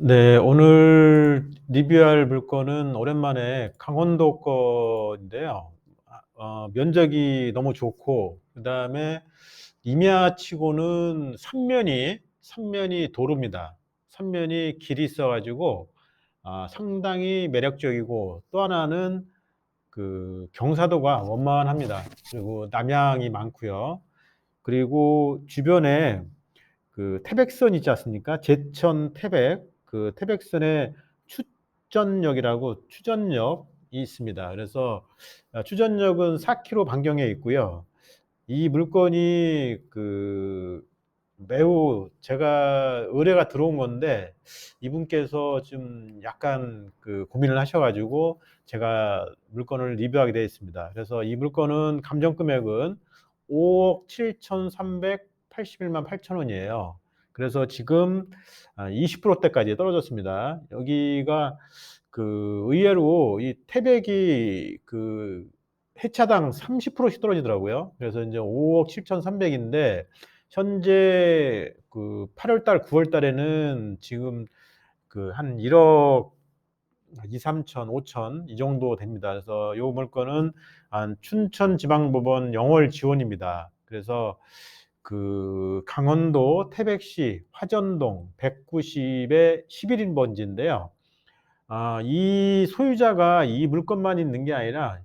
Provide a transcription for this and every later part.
네, 오늘 리뷰할 물건은 오랜만에 강원도 거인데요. 면적이 너무 좋고, 그 다음에 임야치고는 삼면이 도로입니다. 삼면이 길이 있어가지고, 상당히 매력적이고, 또 하나는 그 경사도가 원만합니다. 그리고 남향이 많고요. 그리고 주변에 그 태백선 있지 않습니까? 제천 태백, 그 태백선에 추전역이 있습니다. 그래서 추전역은 4km 반경에 있고요. 이 물건이 그 매우 제가 의뢰가 들어온 건데, 이분께서 좀 약간 그 고민을 하셔가지고 제가 물건을 리뷰하게 되어 있습니다. 그래서 이 물건은 감정 금액은 5억 7,381만 8천 원이에요. 그래서 지금 20%대까지 떨어졌습니다. 여기가 그 의외로 이 태백이 그 회차당 30%씩 떨어지더라고요. 그래서 이제 5억 7,300인데 현재 그 8월 달, 9월 달에는 지금 그 한 1억 2, 3천, 5천 이 정도 됩니다. 그래서 요 물건은 한 춘천지방법원 영월 지원입니다. 그래서 그 강원도 태백시 화전동 190의 11인 번지인데요. 이 소유자가 이 물건만 있는 게 아니라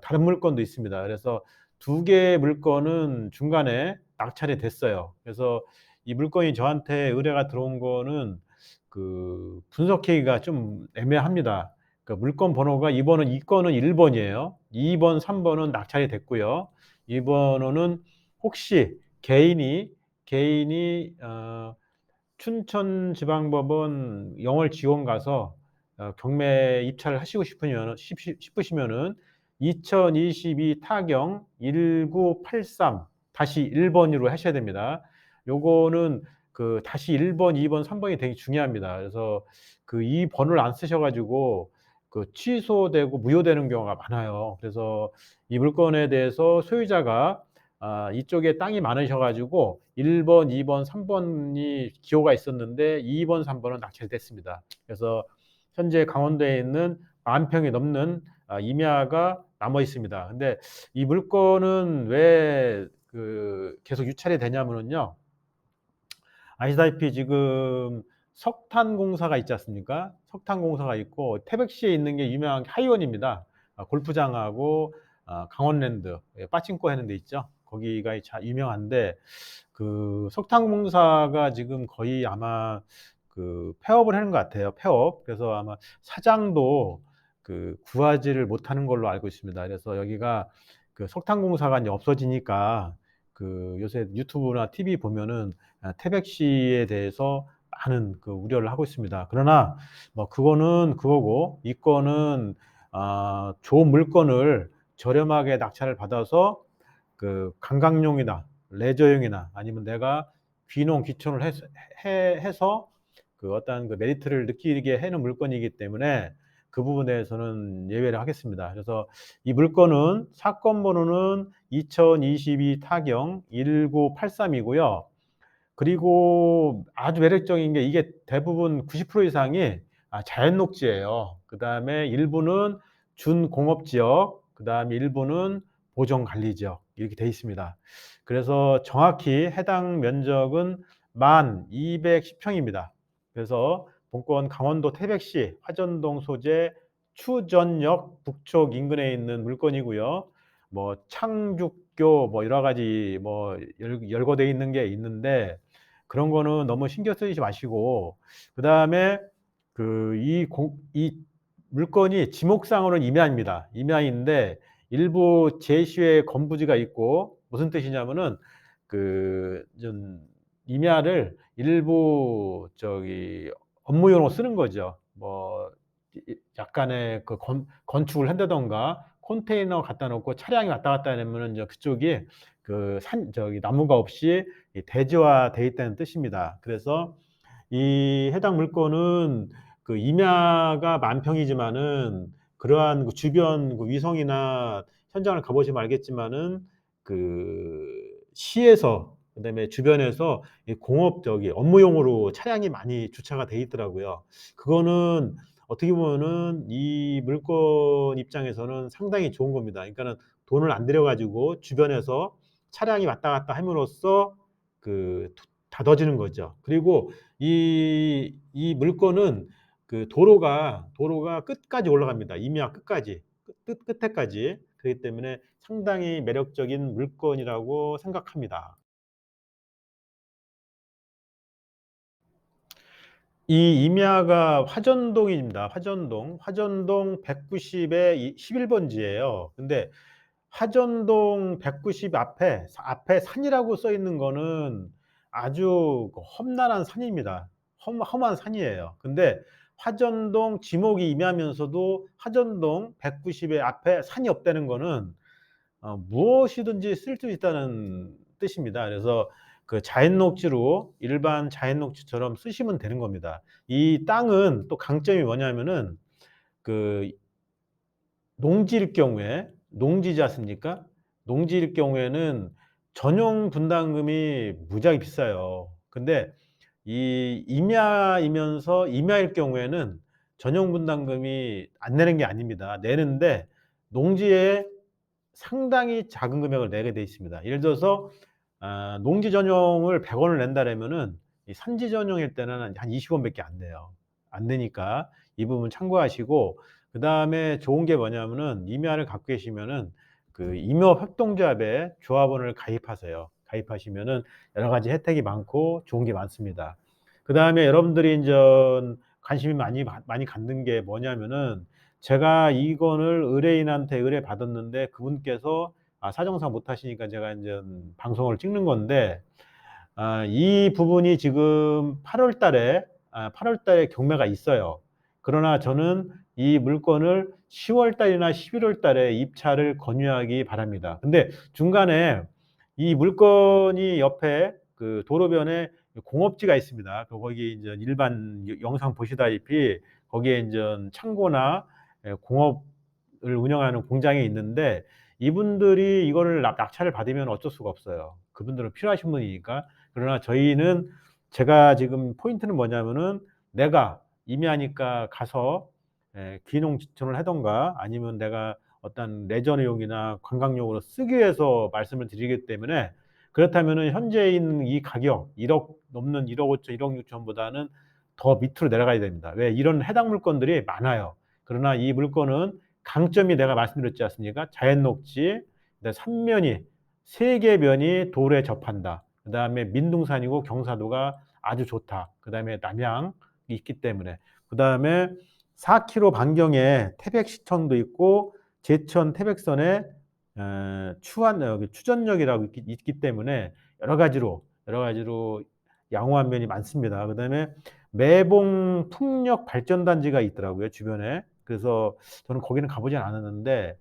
다른 물건도 있습니다. 그래서 두 개의 물건은 중간에 낙찰이 됐어요. 그래서 이 물건이 저한테 의뢰가 들어온 거는 그 분석하기가 좀 애매합니다. 그 물건 번호가 이 건은 1번이에요. 2번, 3번은 낙찰이 됐고요. 2번호는 혹시 개인이 춘천지방법원 영월 지원 가서 경매 입찰을 하시고 싶으시면은 2022 타경 1983-1번으로 하셔야 됩니다. 요거는 그 다시 1번, 2번, 3번이 되게 중요합니다. 그래서 그 이 번호를 안 쓰셔가지고 그 취소되고 무효되는 경우가 많아요. 그래서 이 물건에 대해서 소유자가 이쪽에 땅이 많으셔가지고 1번, 2번, 3번이 기호가 있었는데 2번, 3번은 낙찰됐습니다. 그래서 현재 강원도에 있는 10,000평이 넘는 임야가 남아 있습니다. 근데 이 물건은 왜 그 계속 유찰이 되냐면요. 아시다시피 지금 석탄 공사가 있지 않습니까? 석탄 공사가 있고 태백시에 있는 게 유명한 하이원입니다. 골프장하고 강원랜드, 빠칭코 하는 데 있죠. 거기가 유명한데 그 석탄 공사가 지금 거의 아마 그 폐업을 하는 것 같아요. 폐업. 그래서 아마 사장도 그 구하지를 못하는 걸로 알고 있습니다. 그래서 여기가 그 석탄 공사가 이제 없어지니까 그 요새 유튜브나 TV 보면은 태백시에 대해서 많은 그 우려를 하고 있습니다. 그러나 뭐 그거는 그거고 이 건은 좋은 물건을 저렴하게 낙찰을 받아서 그 관광용이나 레저용이나 아니면 내가 귀농 귀촌을 해서 그 어떤 그 메리트를 느끼게 해는 물건이기 때문에 그 부분에서는 예외를 하겠습니다. 그래서 이 물건은 사건 번호는 2022 타경 1983이고요. 그리고 아주 매력적인 게 이게 대부분 90% 이상이 자연 녹지예요. 그다음에 일부는 준공업 지역, 그다음에 일부는 보정 관리 지역 이렇게 돼 있습니다. 그래서 정확히 해당 면적은 1210평입니다. 그래서 본권 강원도 태백시 화전동 소재 추전역 북쪽 인근에 있는 물건이고요. 뭐 창죽교 뭐 여러 가지 뭐 열거돼 있는 게 있는데 그런 거는 너무 신경 쓰지 마시고 그다음에 그 이 물건이 지목상으로는 임야입니다. 임야인데 일부 제시의 건부지가 있고 무슨 뜻이냐면은 그 좀 임야를 일부 저기 업무용으로 쓰는 거죠. 뭐 약간의 그 건축을 한다던가 컨테이너 갖다 놓고 차량이 왔다 갔다 하면은 이제 그쪽이 그 저기 나무가 없이 대지화돼 있다는 뜻입니다. 그래서 이 해당 물건은 그 임야가 10,000평이지만은 그러한 그 주변 그 위성이나 현장을 가보시면 알겠지만은 그 시에서 그다음에 주변에서 이 공업 업무용으로 차량이 많이 주차가 돼 있더라고요. 그거는 어떻게 보면은 이 물건 입장에서는 상당히 좋은 겁니다. 그러니까는 돈을 안 들여 가지고 주변에서 차량이 왔다 갔다 함으로써 그 닫아지는 거죠. 그리고 이 물건은 그 도로가 끝까지 올라갑니다. 임야 끝까지. 끝에까지. 그렇기 때문에 상당히 매력적인 물건이라고 생각합니다. 이 임야가 화전동입니다. 화전동 190에 11 번지예요. 근데 화전동 190 앞에 산이라고 써 있는 거는 아주 그 험난한 산입니다. 험한 산이에요. 근데 화전동 지목이 임야면서도 화전동 190의 앞에 산이 없다는 거는 무엇이든지 쓸 수 있다는 뜻입니다. 그래서 그 자연 녹지로 일반 자연 녹지처럼 쓰시면 되는 겁니다. 이 땅은 또 강점이 뭐냐면은 그 농지일 경우에 농지지 않습니까? 농지일 경우에는 전용 분담금이 무지하게 비싸요. 근데 이 임야이면서 임야일 경우에는 전용 분담금이 안 내는 게 아닙니다. 내는데 농지에 상당히 작은 금액을 내게 돼 있습니다. 예를 들어서 농지 전용을 100 원을 낸다 그러면은 이 산지 전용일 때는 한 20 원밖에 안 내요. 안 내니까 이 부분 참고하시고, 그다음에 좋은 게 뭐냐면은 임야를 갖고 계시면은 그 임업협동조합에 조합원을 가입하세요. 가입하시면은 여러 가지 혜택이 많고 좋은 게 많습니다. 그다음에 여러분들이 인전 관심이 많이 갖는 게 뭐냐면은, 제가 이거를 의뢰인한테 의뢰받았는데 그분께서 사정상 못 하시니까 제가 인제 방송을 찍는 건데, 이 부분이 지금 8월 달에 경매가 있어요. 그러나 저는 이 물건을 10월 달이나 11월 달에 입찰을 권유하기 바랍니다. 근데 중간에 이 물건이 옆에 그 도로변에 공업지가 있습니다. 거기 인제 일반 영상 보시다시피 거기에 인제 창고나 공업을 운영하는 공장이 있는데, 이분들이 이거를 낙찰을 받으면 어쩔 수가 없어요. 그분들은 필요하신 분이니까. 그러나 저희는, 제가 지금 포인트는 뭐냐면은 내가 임야니까 가서 귀농 지촌을 하든가 아니면 내가 어떤 레저용이나 관광용으로 쓰기 위해서 말씀을 드리기 때문에, 그렇다면은 현재 있는 이 가격 1억 넘는 1억 5천, 1억 6천 보다는 더 밑으로 내려가야 됩니다. 왜? 이런 해당 물건들이 많아요. 그러나 이 물건은 강점이 내가 말씀드렸지 않습니까? 자연 녹지, 그다음에 삼면이 3개 면이 도로에 접한다. 그다음에 민둥산이고 경사도가 아주 좋다. 그다음에 남향이 있기 때문에. 그다음에 4km 반경에 태백시청도 있고 제천 태백선에 여기 추전역이라고 있기 때문에 여러 가지로 양호한 면이 많습니다. 그다음에 매봉 풍력 발전단지가 있더라고요, 주변에. 그래서 저는 거기는 가 보진 않았는데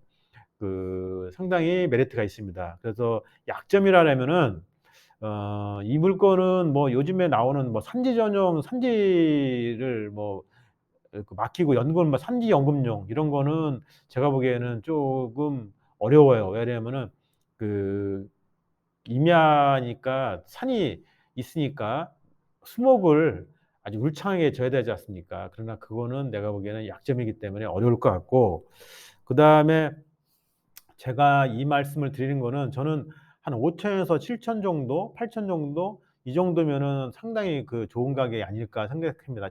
그 상당히 메리트가 있습니다. 그래서 약점이라면은 이 물건은 뭐 요즘에 나오는 뭐 산지 전용 산지를 뭐 맡기고 연금 뭐 산지 연금용 이런 거는 제가 보기에는 쪼금 어려워요. 왜냐하면은 그 임야니까 산이 있으니까 수목을 아주 울창하게 져야 되지 않습니까? 그러나 그거는 내가 보기에는 약점이기 때문에 어려울 것 같고, 그다음에 제가 이 말씀을 드리는 거는, 저는 한 5천 에서 7천 정도, 8천 정도, 이 정도면은 상당히 그 좋은 가격이 아닐까 생각합니다.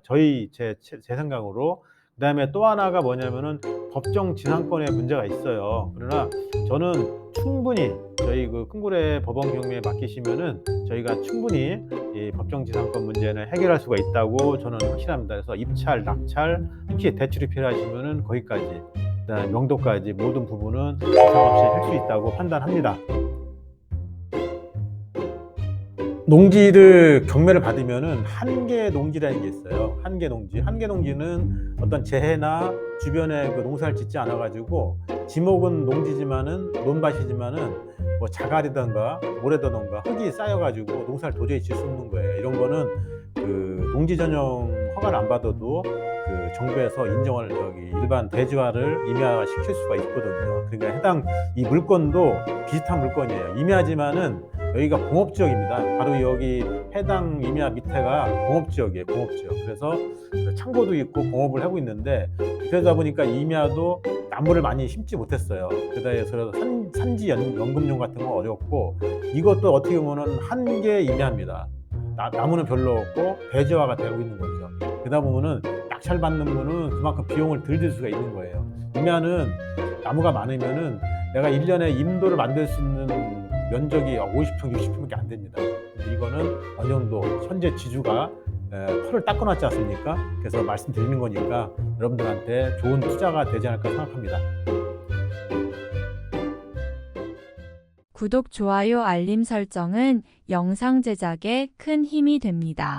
제 생각으로. 그다음에 또 하나가 뭐냐면은 법정 진앙권에 문제가 있어요. 그러나 저는 충분히 저희 그 큰고래 법원 경매에 맡기시면은 저희가 충분히 이 법정 진앙권 문제는 해결할 수가 있다고 저는 확신합니다. 그래서 입찰, 낙찰, 혹시 대출이 필요하시면은 거기까지, 그다음에 명도까지 모든 부분은 이상 없이 할 수 있다고 판단합니다. 농지를 경매를 받으면은 한계 농지라는 게 있어요. 한계 농지. 한계 농지는 어떤 재해나 주변에 그 농사를 짓지 않아 가지고 지목은 농지지만은 논밭이지만은 뭐 자갈이든가 모래라든가 흙이 쌓여 가지고 농사를 도저히 지을 수 없는 거예요. 이런 거는 그 농지 전용 허가를 안 받아도 그 정부에서 인정을 일반 대지화를 임야화 시킬 수가 있거든요. 그러니까 이 물건도 비슷한 물건이에요. 임야지만은 여기가 공업지역입니다. 바로 여기 해당 임야 밑에가 공업지역이에요, 공업지역. 그래서 그 창고도 있고 공업을 하고 있는데, 그러다 보니까 임야도 나무를 많이 심지 못했어요. 그러다 해서 산지 연금용 같은 건 어렵고, 이것도 어떻게 보면은 한계 임야입니다. 나무는 별로 없고 대지화가 되고 있는 거죠. 그러다 보면은 낙찰 받는 분은 그만큼 비용을 덜 들 수가 있는 거예요. 임야는 나무가 많으면은 내가 1년에 임도를 만들 수 있는 면적이 50평, 60평밖에 안 됩니다. 근데 이거는 어느 정도 현재 지주가 터를 닦아놨지 않습니까? 그래서 말씀드리는 거니까 여러분들한테 좋은 투자가 되지 않을까 생각합니다. 구독, 좋아요, 알림 설정은 영상 제작에 큰 힘이 됩니다.